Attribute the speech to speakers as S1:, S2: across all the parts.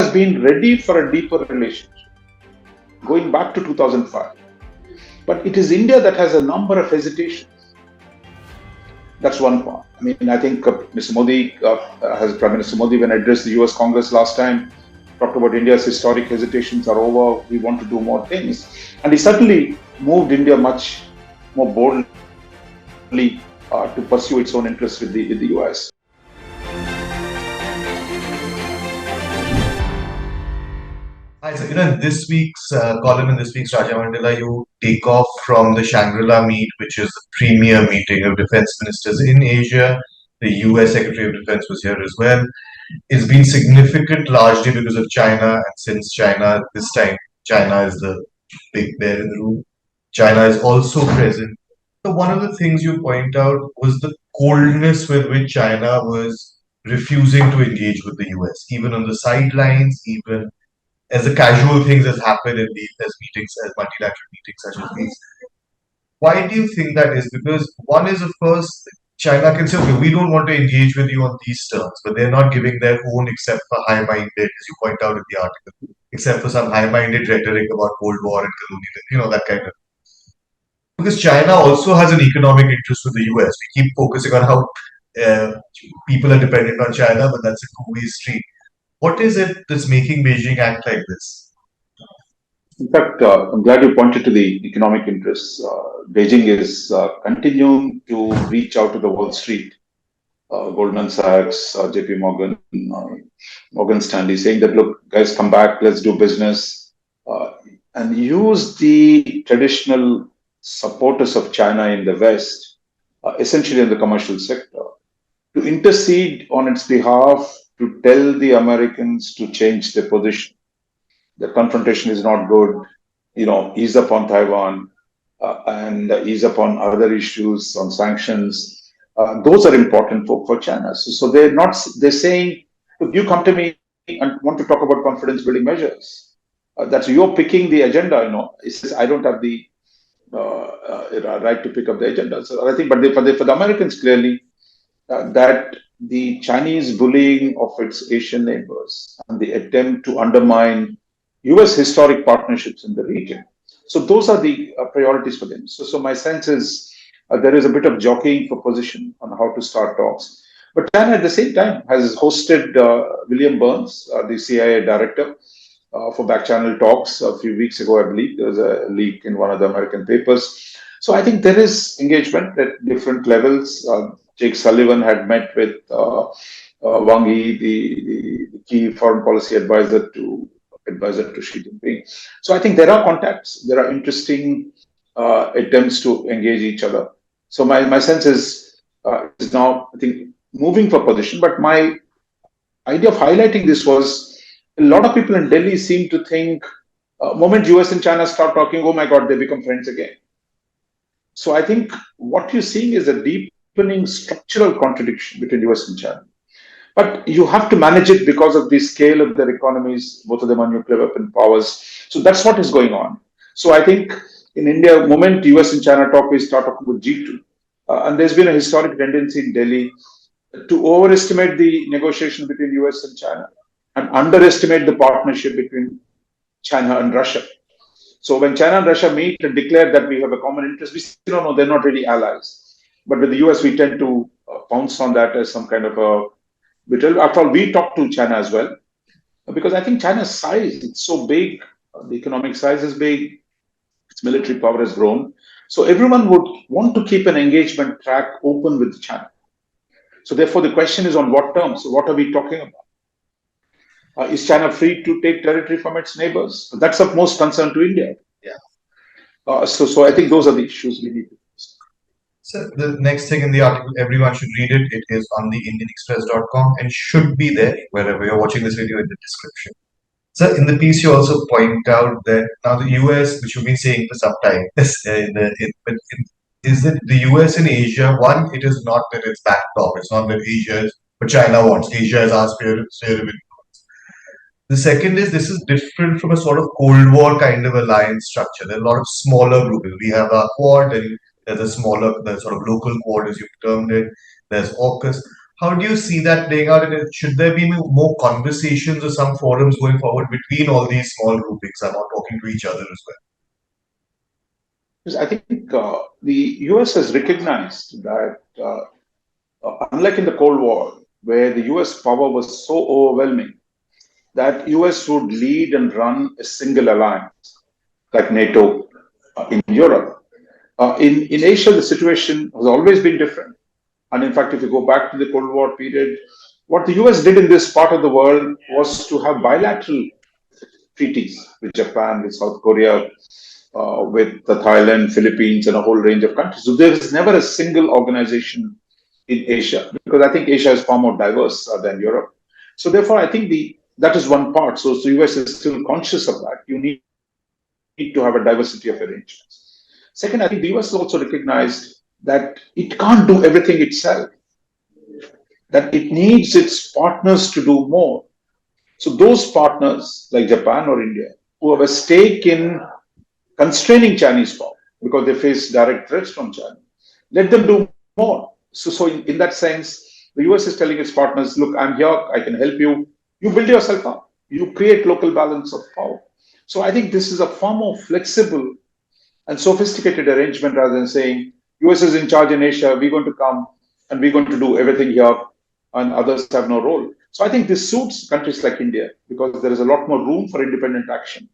S1: has been ready for a deeper relationship, going back to 2005. But it is India that has a number of hesitations. That's one part. I mean, I think Mr. Modi, Prime Minister Modi, when addressed the US Congress last time, talked about India's historic hesitations are over, we want to do more things. And he certainly moved India much more boldly to pursue its own interests with the US.
S2: Hi, so in this week's column, in this week's Rajamandala, you take off from the Shangri-La meet, which is the premier meeting of defense ministers in Asia. The US Secretary of Defense was here as well. It's been significant largely because of China, and since China, this time, China is the big bear in the room. China is also present. So one of the things you point out was the coldness with which China was refusing to engage with the US, even on the sidelines, even as the casual things has happened in these as meetings, as multilateral meetings such as these. Why do you think that is? Because one is, of course, China can say, okay, we don't want to engage with you on these terms, but they're not giving their own except for high-minded, as you point out in the article, except for some high-minded rhetoric about Cold War and colonialism, that kind of. Because China also has an economic interest with the US. We keep focusing on how people are dependent on China, but that's a two-way street. What is it that's making Beijing act like this?
S1: In fact, I'm glad you pointed to the economic interests. Beijing is continuing to reach out to the Wall Street, Goldman Sachs, JP Morgan, Morgan Stanley, saying that, look, guys, come back, let's do business, and use the traditional supporters of China in the West, essentially in the commercial sector, to intercede on its behalf, to tell the Americans to change their position. The confrontation is not good, ease up on Taiwan and ease up on other issues, on sanctions. Those are important for China. So they're saying, look, you come to me and want to talk about confidence building measures. That's you're picking the agenda, It says, I don't have the right to pick up the agenda. So I think, but for the Americans, clearly, that the Chinese bullying of its Asian neighbors and the attempt to undermine US historic partnerships in the region. So those are the priorities for them. So my sense is there is a bit of jockeying for position on how to start talks. But China at the same time has hosted William Burns, the CIA director, for back channel talks a few weeks ago, I believe. There was a leak in one of the American papers. So I think there is engagement at different levels. Jake Sullivan had met with Wang Yi, the key foreign policy advisor to Xi Jinping. So I think there are contacts, there are interesting attempts to engage each other. So my sense is now, I think, moving for position. But my idea of highlighting this was a lot of people in Delhi seem to think moment US and China start talking, oh my God, they become friends again. So I think what you're seeing is a deepening structural contradiction between US and China. But you have to manage it because of the scale of their economies, both of them are nuclear weapon powers. So that's what is going on. So I think in India, moment US and China talk, we start talking about G2. And there's been a historic tendency in Delhi to overestimate the negotiation between US and China and underestimate the partnership between China and Russia. So when China and Russia meet and declare that we have a common interest, we say, no, they're not really allies. But with the US, we tend to pounce on that as some kind of a betrayal. After all, we talk to China as well, because I think China's size, it's so big, the economic size is big, its military power has grown. So everyone would want to keep an engagement track open with China. So therefore, the question is on what terms? So what are we talking about? Is China free to take territory from its neighbors? That's of most concern to India.
S2: Yeah.
S1: So I think those are the issues we need to discuss.
S2: So the next thing in the article, everyone should read it. It is on the indianexpress.com and should be there wherever you're watching this video in the description. So in the piece, you also point out that now the US, which you've been saying for some time, is that the US in Asia, one, it is not that it's backdrop. It's not that Asia is what China wants. Asia is our sphere of influence. The second is this is different from a sort of Cold War kind of alliance structure. There are a lot of smaller groups. We have a Quad, and there's a smaller, the sort of local Quad as you've termed it. There's AUKUS. How do you see that playing out? And should there be more conversations or some forums going forward between all these small groupings? I'm not talking to each other as well.
S1: Because I think the US has recognized that, unlike in the Cold War, where the US power was so overwhelming that US would lead and run a single alliance like NATO in Europe. In Asia, the situation has always been different. And in fact, if you go back to the Cold War period, what the US did in this part of the world was to have bilateral treaties with Japan, with South Korea, with the Thailand, Philippines, and a whole range of countries. So there is never a single organization in Asia, because I think Asia is far more diverse than Europe. So therefore, I think that is one part. So the US is still conscious of that. You need to have a diversity of arrangements. Second, I think the US has also recognized that it can't do everything itself, that it needs its partners to do more. So those partners like Japan or India who have a stake in constraining Chinese power because they face direct threats from China, let them do more. So in that sense, the US is telling its partners, look, I'm here, I can help you. You build yourself up. You create local balance of power. So I think this is a far more flexible and sophisticated arrangement rather than saying US is in charge in Asia, we're going to come and we're going to do everything here and others have no role. So I think this suits countries like India because there is a lot more room for independent action.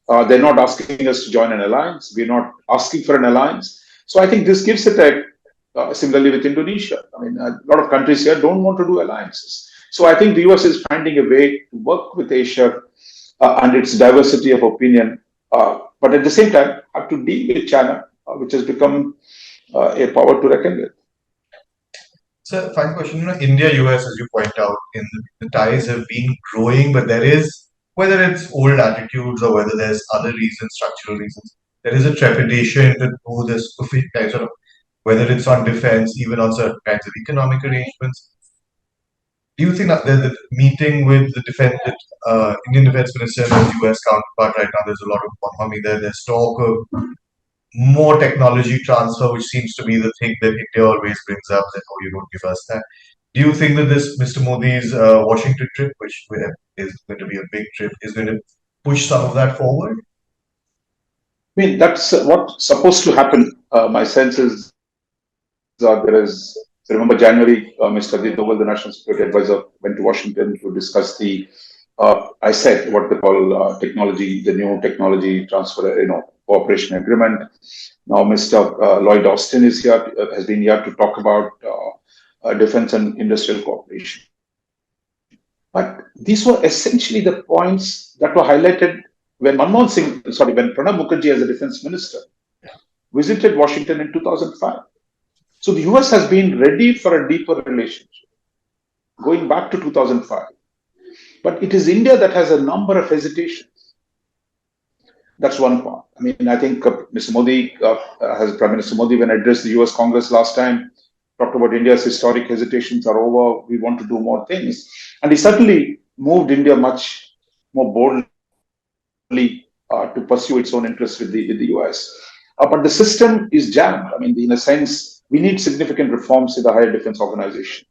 S1: They're not asking us to join an alliance. We're not asking for an alliance. So I think this gives it similarly with Indonesia. I mean, a lot of countries here don't want to do alliances. So I think the US is finding a way to work with Asia and its diversity of opinion, but at the same time have to deal with China, which has become a power to reckon with.
S2: So, final question. India, US, as you point out, the ties have been growing, but there is, whether it's old attitudes or whether there's other reasons, structural reasons, there is a trepidation to do this, sort of, whether it's on defense, even on certain kinds of economic arrangements. Do you think that the meeting with the Indian Defense Minister and his US counterpart right now, there's a lot of, I mean, there's talk of more technology transfer, which seems to be the thing that India always brings up, that, oh, you don't give us that. Do you think that this Mr. Modi's Washington trip, which is going to be a big trip, is going to push some of that forward?
S1: I mean, that's what's supposed to happen. My sense is there is, remember January, Mr. Ajit Doval, the National Security Advisor, went to Washington to discuss the, I said, what they call technology, the new technology transfer, cooperation agreement. Now, Mr. Lloyd Austin is here, has been here to talk about defense and industrial cooperation. But these were essentially the points that were highlighted when when Pranab Mukherjee as a defense minister visited Washington in 2005. So the US has been ready for a deeper relationship going back to 2005. But it is India that has a number of hesitations. That's one part. I mean, I think Mr. Modi, Prime Minister Modi, when addressed the US Congress last time, talked about India's historic hesitations are over. We want to do more things. And he certainly moved India much more boldly to pursue its own interests with the US. But the system is jammed. I mean, in a sense, we need significant reforms in the higher defense organization,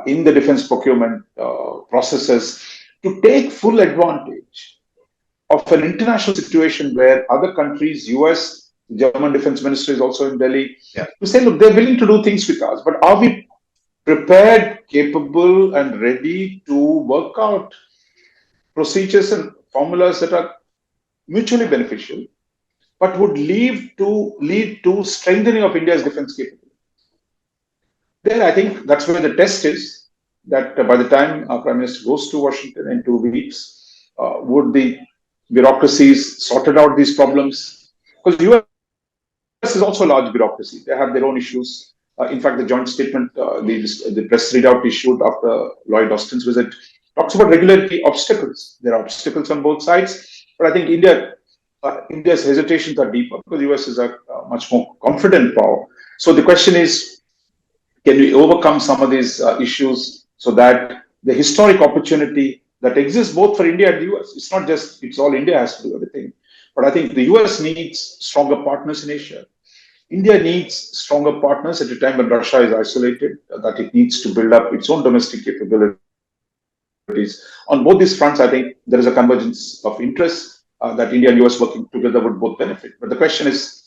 S1: in the defense procurement processes, to take full advantage of an international situation where other countries, US, German defense minister is also in Delhi, to say, look, they're willing to do things with us, but are we prepared, capable, and ready to work out procedures and formulas that are mutually beneficial, but would lead to strengthening of India's defense capability? There, I think that's where the test is, that by the time our Prime Minister goes to Washington in 2 weeks, would the bureaucracies sorted out these problems? Because the US is also a large bureaucracy. They have their own issues. In fact, the joint statement, the press readout issued after Lloyd Austin's visit, talks about regulatory obstacles. There are obstacles on both sides, but I think India's hesitations are deeper because the US is a much more confident power. So the question is, can we overcome some of these issues so that the historic opportunity that exists both for India and the US, it's not just, it's all India has to do everything. But I think the US needs stronger partners in Asia. India needs stronger partners at a time when Russia is isolated, that it needs to build up its own domestic capabilities. On both these fronts, I think there is a convergence of interests that India and US working together would both benefit. But the question is,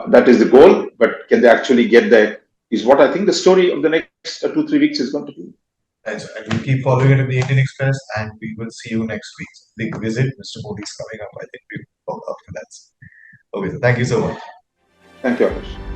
S1: that is the goal, but can they actually get there? Is what I think the story of the next 2 3 weeks is going to be.
S2: And so, and we'll keep following it in the Indian Express, and we will see you next week. Big visit, Mr. Modi is coming up. I think we'll talk after that. Okay, so thank you so much.
S1: Thank you, Akash.